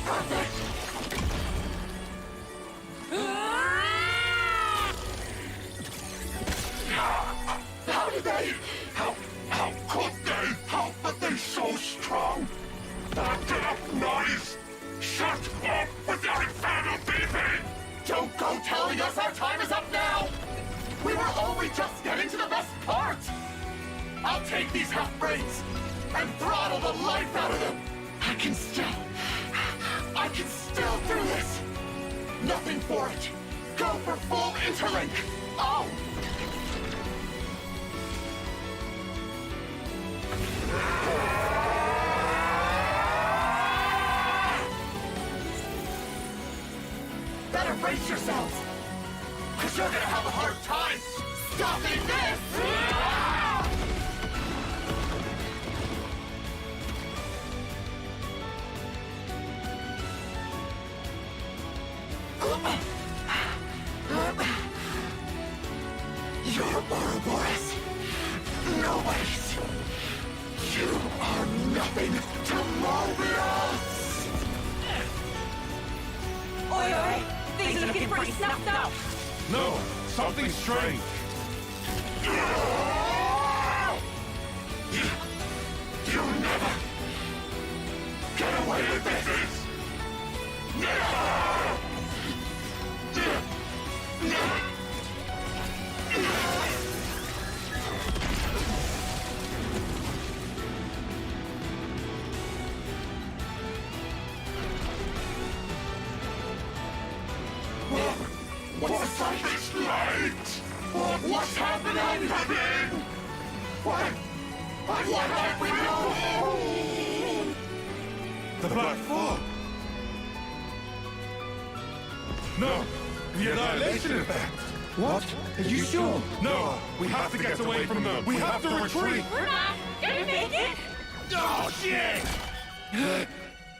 perfect! How did they? How could they? How are they so strong? Back it up, noise! Shut up with your infernal beeping! Don't go telling us our time is up now! We were only just getting to the best part! I'll take these half-brains and throttle the life out of them! I can still do this! Nothing for it! Go for full Interlink! Oh! Better brace yourselves! Cause you're gonna have a hard time stopping this! You're Ouroboros. Nobody's. You are nothing to Mobius! Oi, oi! Things are looking pretty snuffed up! No, something strange. You'll never get away with this! What's the sight? This light! What's happening? What have we done? The Black Fog. No, the annihilation effect. What? Are you sure? No, we have to get away from them. We have to retreat. We're not gonna make it! Oh shit!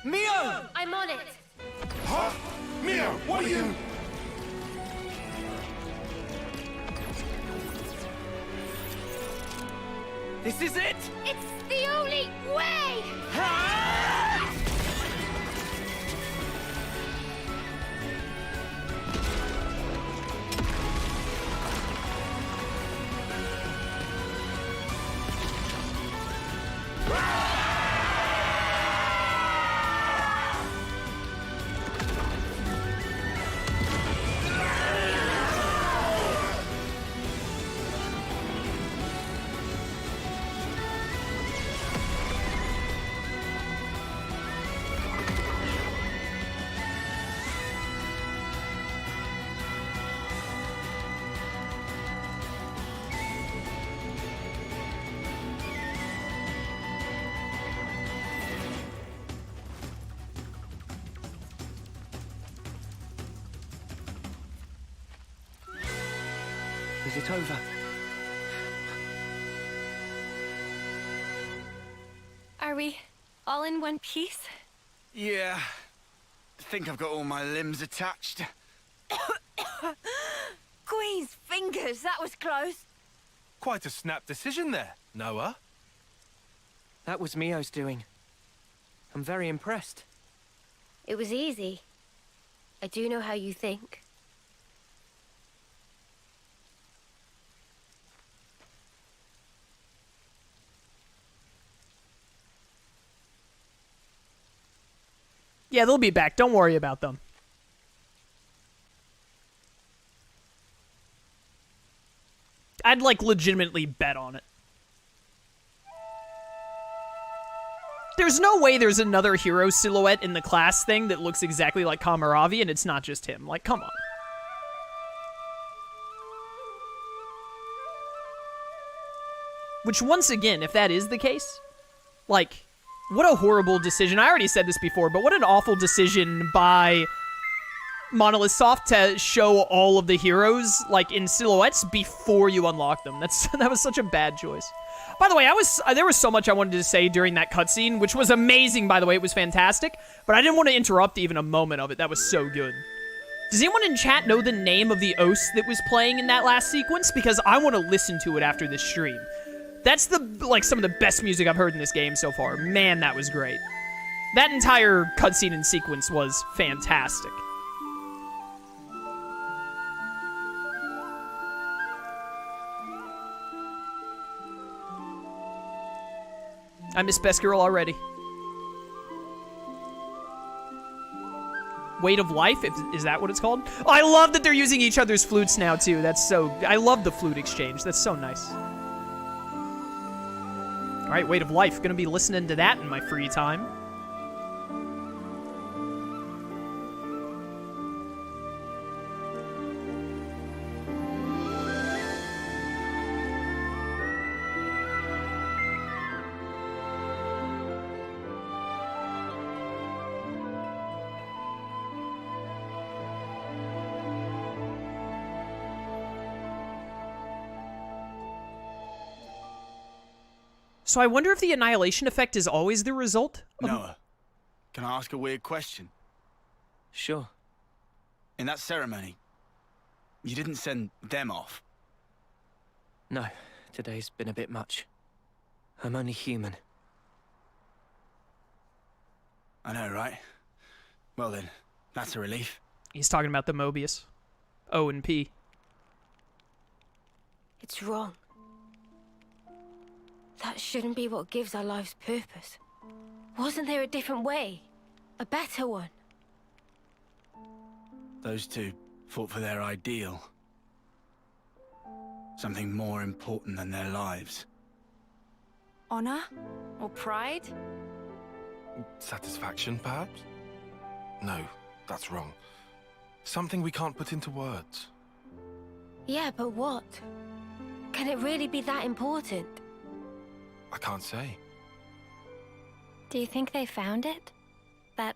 Mio! I'm on it! Huh? Mia, what are you? This is it! It's the only way! Is it over? Are we all in one piece? Yeah. I think I've got all my limbs attached. Queen's fingers, that was close. Quite a snap decision there, Noah. That was Mio's doing. I'm very impressed. It was easy. I do know how you think. Yeah, they'll be back. Don't worry about them. I'd, like, legitimately bet on it. There's no way there's another hero silhouette in the class thing that looks exactly like Kamaravi, and it's not just him. Like, come on. Which, once again, if that is the case, like, what a horrible decision. I already said this before, but what an awful decision by Monolith Soft to show all of the heroes, like, in silhouettes before you unlock them. That was such a bad choice. By the way, there was so much I wanted to say during that cutscene, which was amazing, by the way. It was fantastic, but I didn't want to interrupt even a moment of it. That was so good. Does anyone in chat know the name of the OST that was playing in that last sequence? Because I want to listen to it after this stream. That's some of the best music I've heard in this game so far. Man, that was great. That entire cutscene and sequence was fantastic. I miss Best Girl already. Weight of Life? Is that what it's called? Oh, I love that they're using each other's flutes now, too. That's so... I love the flute exchange. That's so nice. All right, Weight of Life. Gonna be listening to that in my free time. So I wonder if the annihilation effect is always the result of... Noah, can I ask a weird question? Sure. In that ceremony, you didn't send them off. No, today's been a bit much. I'm only human. I know, right? Well then, that's a relief. He's talking about the Mobius. O and P. It's wrong. That shouldn't be what gives our lives purpose. Wasn't there a different way? A better one? Those two fought for their ideal. Something more important than their lives. Honor? Or pride? Satisfaction, perhaps? No, that's wrong. Something we can't put into words. Yeah, but what? Can it really be that important? I can't say. Do you think they found it? That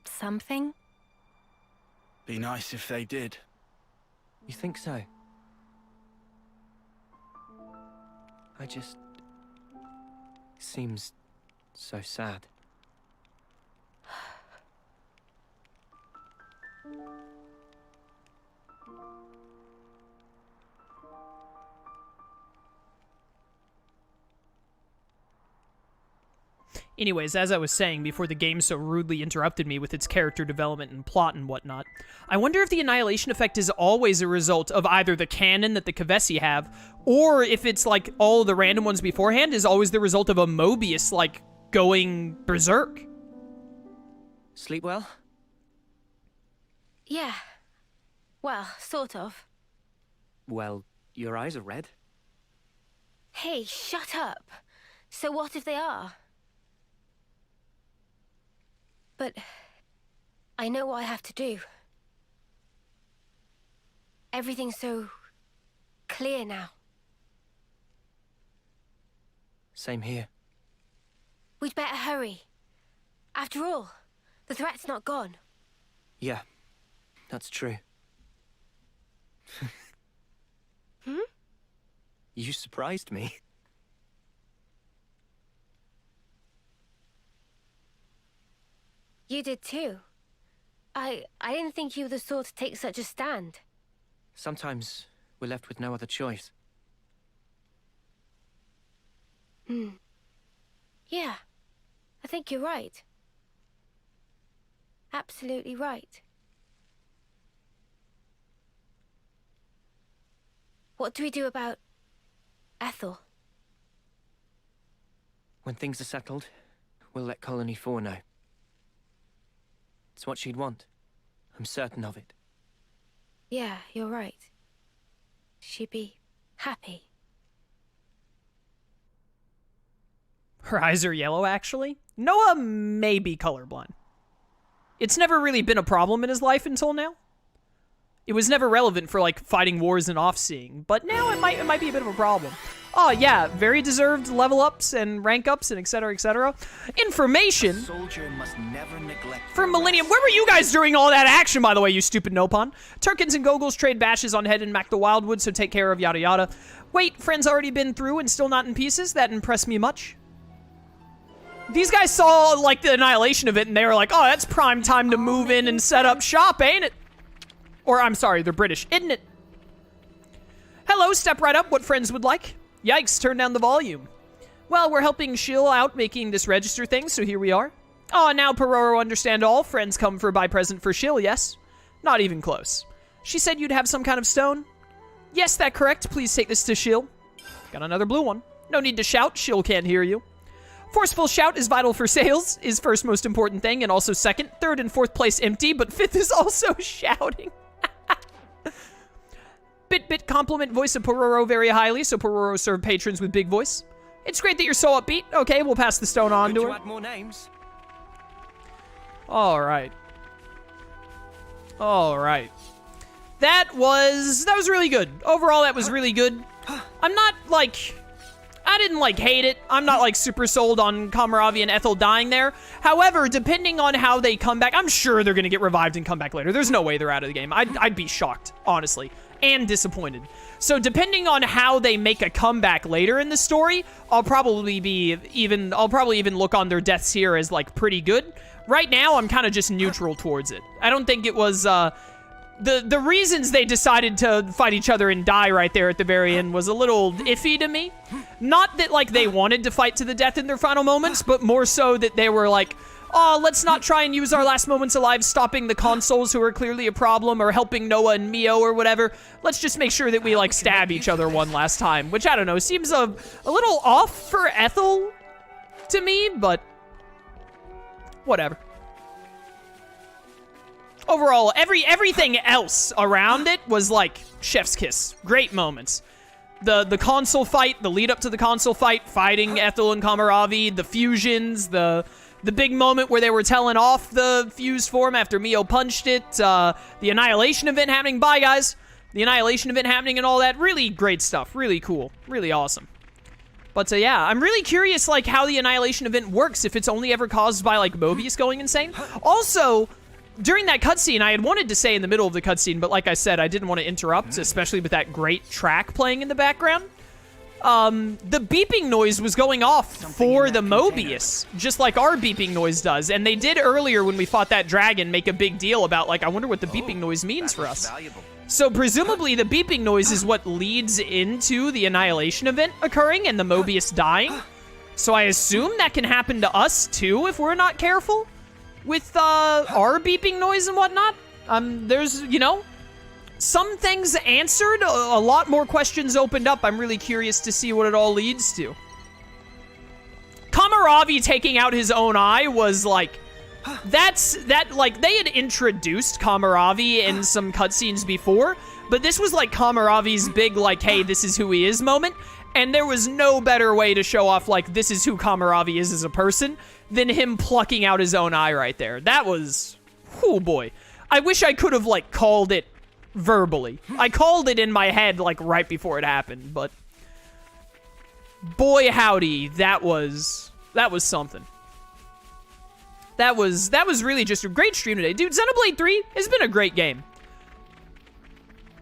something? Be nice if they did. You think so? I just... seems so sad. Anyways, as I was saying before the game so rudely interrupted me with its character development and plot and whatnot, I wonder if the annihilation effect is always a result of either the canon that the Kavesi have, or if it's like all of the random ones beforehand is always the result of a Mobius, like, going berserk. Sleep well? Yeah. Well, sort of. Well, your eyes are red. Hey, shut up. So what if they are? But I know what I have to do. Everything's so clear now. Same here. We'd better hurry. After all, the threat's not gone. Yeah, that's true. You surprised me. You did too. I didn't think you were the sort to take such a stand. Sometimes we're left with no other choice. Yeah, I think you're right. Absolutely right. What do we do about Ethel? When things are settled, we'll let Colony 4 know. It's what she'd want. I'm certain of it. Yeah, you're right. She'd be happy. Her eyes are yellow, actually. Noah may be colorblind. It's never really been a problem in his life until now. It was never relevant for, like, fighting wars and off-seeing, but now it might be a bit of a problem. Oh, yeah, very deserved level ups and rank ups and etc., etc. Information Soldier must never neglect for Millennium. Where were you guys during all that action, by the way, you stupid Nopon? Turkins and Gogles trade bashes on Head and Mac the Wildwood, so take care of yada yada. Wait, friend's already been through and still not in pieces? That impressed me much. These guys saw, like, the annihilation of it, and they were like, oh, that's prime time to move in and set up shop, ain't it? Or, I'm sorry, they're British, isn't it? Hello, step right up, what friends would like? Yikes, turn down the volume. Well, we're helping Shill out making this register thing, so here we are. Oh, now Pororo understand all friends come for buy present for shill, yes? Not even close. She said you'd have some kind of stone? Yes, that correct. Please take this to shill. Got another blue one. No need to shout, shill can't hear you. Forceful shout is vital for sales, is first most important thing, and also second. Third and fourth place empty, but fifth is also shouting. Bit compliment voice of Pororo very highly, so Pororo served patrons with big voice. It's great that you're so upbeat. Okay, we'll pass the stone on to her. Add more names. All right. All right. That was really good. Overall, that was really good. I'm not, like... I didn't, like, hate it. I'm not, like, super sold on Kamaravi and Ethel dying there. However, depending on how they come back, I'm sure they're gonna get revived and come back later. There's no way they're out of the game. I'd be shocked, honestly, and disappointed. So depending on how they make a comeback later in the story, I'll probably even look on their deaths here as, like, pretty good. Right now, I'm kind of just neutral towards it. I don't think it was, the reasons they decided to fight each other and die right there at the very end was a little iffy to me. Not that, like, they wanted to fight to the death in their final moments, but more so that they were like, oh, let's not try and use our last moments alive stopping the consoles who are clearly a problem or helping Noah and Mio or whatever. Let's just make sure that we, like, stab each other one last time, which, I don't know, seems a little off for Ethel to me, but whatever. Overall, everything else around it was like chef's kiss. Great moments. The console fight, the lead up to the console fight, fighting Ethel and Kamaravi, the fusions, the big moment where they were telling off the fuse form after Mio punched it, the Annihilation event happening. Bye, guys. The Annihilation event happening and all that. Really great stuff. Really cool. Really awesome. But yeah, I'm really curious, like, how the Annihilation event works, if it's only ever caused by, like, Mobius going insane. Also, during that cutscene, I had wanted to say in the middle of the cutscene, but like I said, I didn't want to interrupt, especially with that great track playing in the background. The beeping noise was going off for the Mobius, just like our beeping noise does. And they did earlier when we fought that dragon make a big deal about, like, I wonder what the beeping noise means for us. So presumably the beeping noise is what leads into the Annihilation event occurring and the Mobius dying. So I assume that can happen to us too if we're not careful with our beeping noise and whatnot. There's, you know, some things answered, a lot more questions opened up. I'm really curious to see what it all leads to. Kamaravi taking out his own eye was like, like, they had introduced Kamaravi in some cutscenes before, but this was like Kamaravi's big, like, hey, this is who he is moment, and there was no better way to show off, like, this is who Kamaravi is as a person than him plucking out his own eye right there. That was, oh boy. I wish I could have, like, called it verbally. I called it in my head, like, right before it happened, but boy howdy, that was something. That was really just a great stream today. Dude, Xenoblade 3 has been a great game.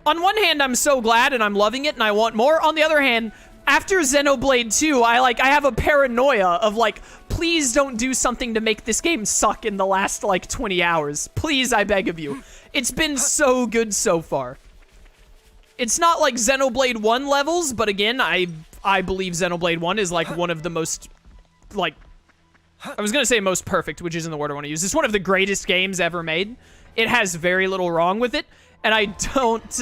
On one hand, I'm so glad and I'm loving it and I want more. On the other hand, after Xenoblade 2, I have a paranoia of, like, please don't do something to make this game suck in the last, like, 20 hours. Please, I beg of you. It's been so good so far. It's not like Xenoblade 1 levels, but again, I believe Xenoblade 1 is, like, one of the most, like, I was gonna say most perfect, which isn't the word I want to use. It's one of the greatest games ever made. It has very little wrong with it, and I don't,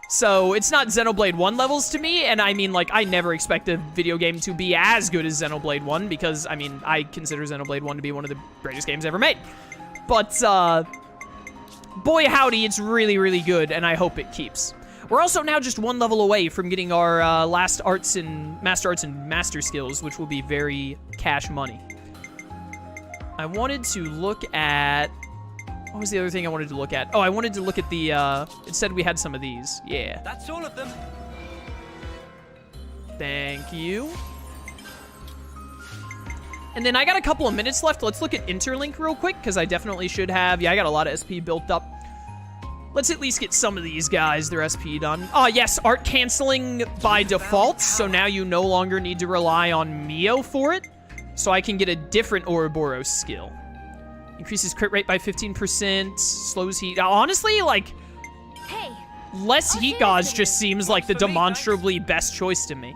so it's not Xenoblade 1 levels to me, and I mean, like, I never expect a video game to be as good as Xenoblade 1, because, I mean, I consider Xenoblade 1 to be one of the greatest games ever made. But, boy howdy, it's really, really good, and I hope it keeps. We're also now just one level away from getting our last Master Arts and Master Skills, which will be very cash money. I wanted to look at... What was the other thing I wanted to look at? Oh, I wanted to look at the, it said we had some of these. Yeah. That's all of them. Thank you. And then I got a couple of minutes left. Let's look at Interlink real quick, because I definitely should have. Yeah, I got a lot of SP built up. Let's at least get some of these guys their SP done. Oh, yes, art canceling by default, so now you no longer need to rely on Mio for it. So I can get a different Ouroboros skill. Increases crit rate by 15%, slows heat. Honestly, like, Hey, less heat gauge just seems like the demonstrably best choice to me.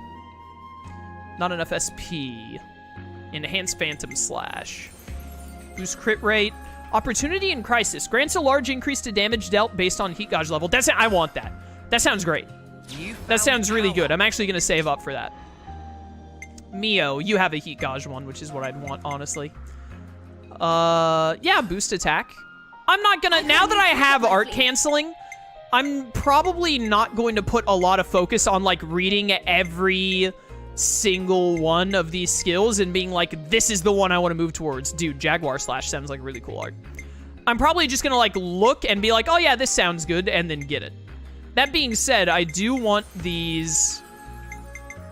Not enough SP. Enhanced Phantom Slash. Boost crit rate. Opportunity in Crisis. Grants a large increase to damage dealt based on heat gauge level. I want that. That sounds great. That sounds really good. I'm actually going to save up for that. Mio, you have a heat gauge one, which is what I'd want, honestly. Yeah, boost attack. I'm not gonna, now that I have art canceling, I'm probably not going to put a lot of focus on, like, reading every single one of these skills and being like, this is the one I want to move towards. Dude, Jaguar Slash sounds like really cool art. I'm probably just gonna, like, look and be like, oh yeah, this sounds good, and then get it. That being said, I do want these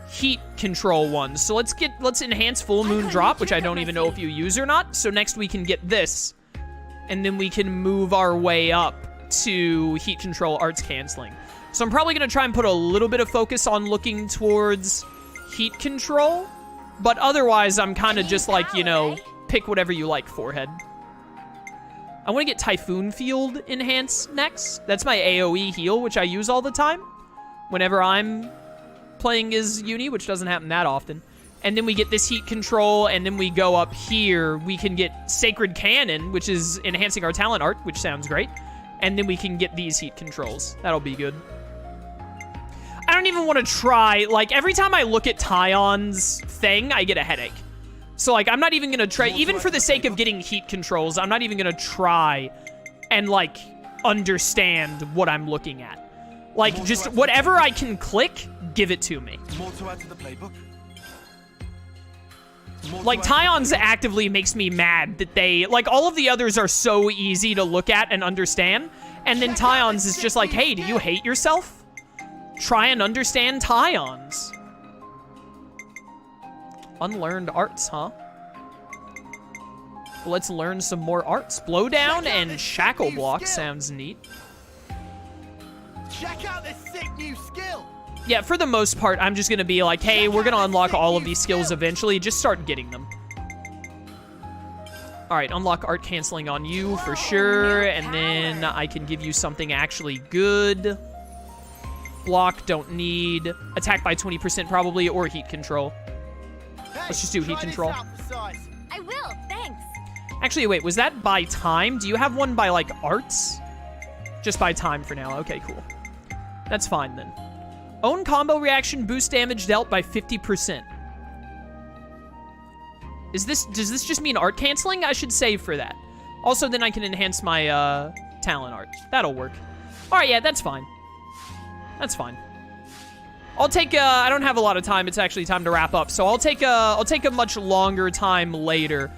heat control ones. So let's enhance Full Moon Drop, which I don't even know if you use or not. So next we can get this, and then we can move our way up to heat control arts canceling. So I'm probably gonna try and put a little bit of focus on looking towards heat control, but otherwise I'm kind of just like, you know, pick whatever you like, Forehead. I want to get Typhoon Field enhanced next. That's my AoE heal, which I use all the time whenever I'm playing as Uni, which doesn't happen that often. And then we get this heat control, and then we go up here. We can get Sacred Cannon, which is enhancing our talent art, which sounds great. And then we can get these heat controls. That'll be good. I don't even want to try, like, every time I look at Tyon's thing, I get a headache. So, like, I'm not even going to try, even for the sake of getting heat controls, I'm not even going to try and, like, understand what I'm looking at. Like, just whatever I can click, give it to me. More to add to the playbook? Like, Tyon's actively makes me mad that they, like, all of the others are so easy to look at and understand, and then Tyon's is just like, hey, do you hate yourself? Try and understand Tyon's. Unlearned arts, huh? Let's learn some more arts. Blowdown and Shackle Block sounds neat. Check out this sick new skill. Yeah, for the most part, I'm just gonna be like, hey, we're gonna unlock all of these skills eventually. Just start getting them. All right, unlock art canceling on you for sure, and then I can give you something actually good. Block, don't need. Attack by 20% probably, or heat control. Let's just do heat control. I will, thanks. Actually, wait, was that by time? Do you have one by, like, arts? Just by time for now. Okay, cool. That's fine, then. Own combo reaction, boost damage dealt by 50%. Does this just mean art canceling? I should save for that. Also, then I can enhance my, talent art. That'll work. All right, yeah, that's fine. That's fine. I'll take I don't have a lot of time. It's actually time to wrap up. So I'll take a much longer time later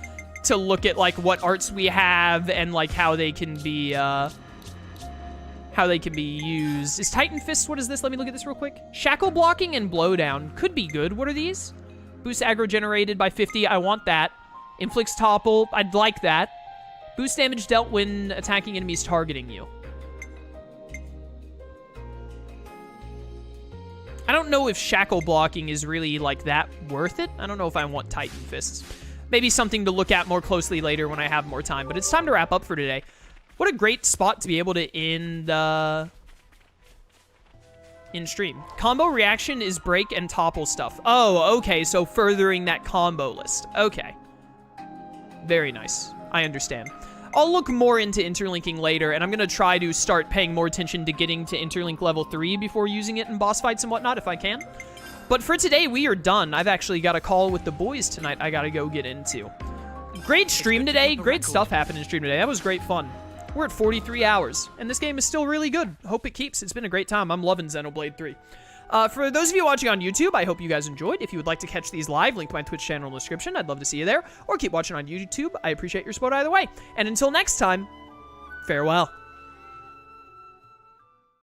to look at, like, what arts we have and, like, how they can be used. Is Titan Fist, what is this? Let me look at this real quick. Shackle Blocking and Blowdown could be good. What are these? Boost aggro generated by 50. I want that. Inflicts Topple. I'd like that. Boost damage dealt when attacking enemies targeting you. I don't know if Shackle Blocking is really, like, that worth it. I don't know if I want Titan Fists. Maybe something to look at more closely later when I have more time. But it's time to wrap up for today. What a great spot to be able to end in stream. Combo reaction is break and topple stuff. Oh, okay. So furthering that combo list. Okay. Very nice. I understand. I'll look more into interlinking later, and I'm going to try to start paying more attention to getting to interlink level 3 before using it in boss fights and whatnot, if I can. But for today, we are done. I've actually got a call with the boys tonight I got to go get into. Great stream today. Great stuff happened in stream today. That was great fun. We're at 43 hours, and this game is still really good. Hope it keeps. It's been a great time. I'm loving Xenoblade 3. For those of you watching on YouTube, I hope you guys enjoyed. If you would like to catch these live, link to my Twitch channel in the description. I'd love to see you there. Or keep watching on YouTube. I appreciate your support either way. And until next time, farewell.